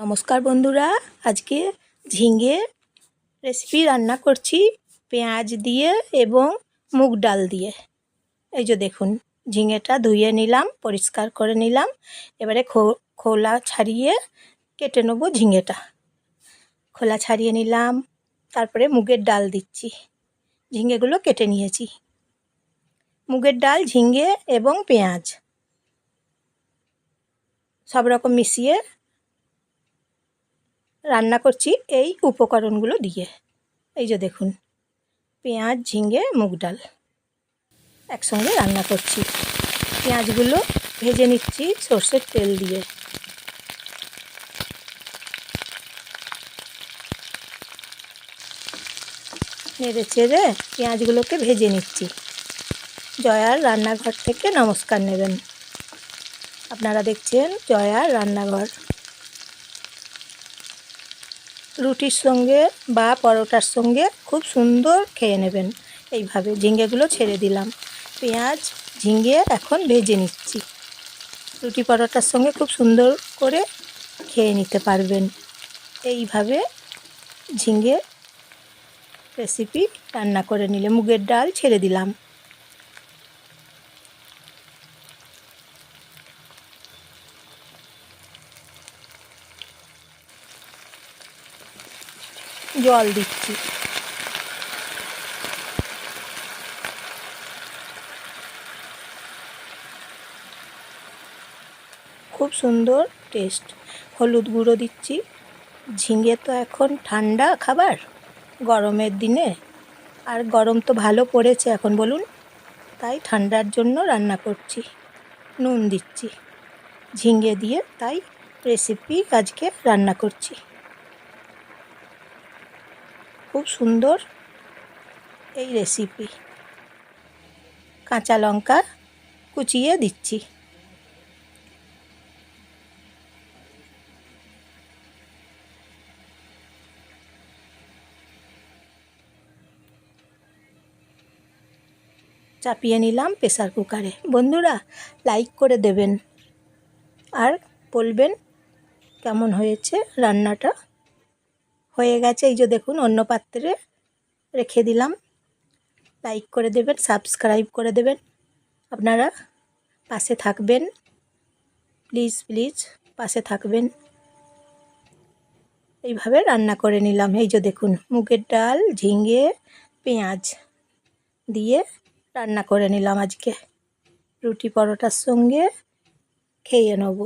নমস্কার বন্ধুরা, আজকে ঝিঙে রেসিপি রান্না করছি পেঁয়াজ দিয়ে এবং মুগ ডাল দিয়ে। এই যে দেখুন, ঝিঙেটা ধুয়ে নিলাম, পরিষ্কার করে নিলাম। এবারে খোলা ছাড়িয়ে কেটে নেব ঝিঙেটা। খোলা ছাড়িয়ে নিলাম, তারপরে মুগের ডাল দিচ্ছি। ঝিঙেগুলো কেটে নিয়েছি। মুগের ডাল, ঝিঙে এবং পেঁয়াজ সব রকম মিশিয়ে রান্না করছি এই উপকরণগুলো দিয়ে। এই যে দেখুন, পেঁয়াজ, ঝিঙে, মুগ ডাল একসঙ্গে রান্না করছি। পেঁয়াজগুলো ভেজে নিচ্ছি সর্ষের তেল দিয়ে। নেড়ে চেড়ে পেঁয়াজগুলোকে ভেজে নিচ্ছি। জয়ার রান্নাঘর থেকে নমস্কার নেবেন। আপনারা দেখছেন জয়ার রান্নাঘর। রুটির সঙ্গে বা পরোটার সঙ্গে খুব সুন্দর খেয়ে নেবেন। এইভাবে ঝিঙেগুলো ছেড়ে দিলাম, পেঁয়াজ ঝিঙে এখন ভেজে নিচ্ছি। রুটি পরোটার সঙ্গে খুব সুন্দর করে খেয়ে নিতে পারবেন। এইভাবে ঝিঙে রেসিপি রান্না করে নিলে। মুগের ডাল ছেড়ে দিলাম। জল দিচ্ছি। খুব সুন্দর টেস্ট। হলুদ গুঁড়ো দিচ্ছি। ঝিঙে তো এখন ঠান্ডা খাবার, গরমের দিনে, আর গরম তো ভালো পড়েছে এখন বলুন, তাই ঠান্ডার জন্য রান্না করছি। নুন দিচ্ছি ঝিঙে দিয়ে, তাই রেসিপি আজকে রান্না করছি। খুব সুন্দর এই রেসিপি। কাঁচা লঙ্কা কুচিয়ে দিচ্ছি। চাপিয়ে নিলাম প্রেসার কুকারে। বন্ধুরা, লাইক করে দেবেন আর বলবেন কেমন হয়েছে রান্নাটা। হয়ে গেছে, এই যে দেখুন, অন্য পাত্রে রেখে দিলাম। লাইক করে দেবেন, সাবস্ক্রাইব করে দেবেন। আপনারা পাশে থাকবেন, প্লিজ প্লিজ পাশে থাকবেন। এইভাবে রান্না করে নিলাম। এই যে দেখুন, মুগের ডাল, ঝিঙে, পেঁয়াজ দিয়ে রান্না করে নিলাম আজকে। রুটি পরোটার সঙ্গে খেয়ে নেব।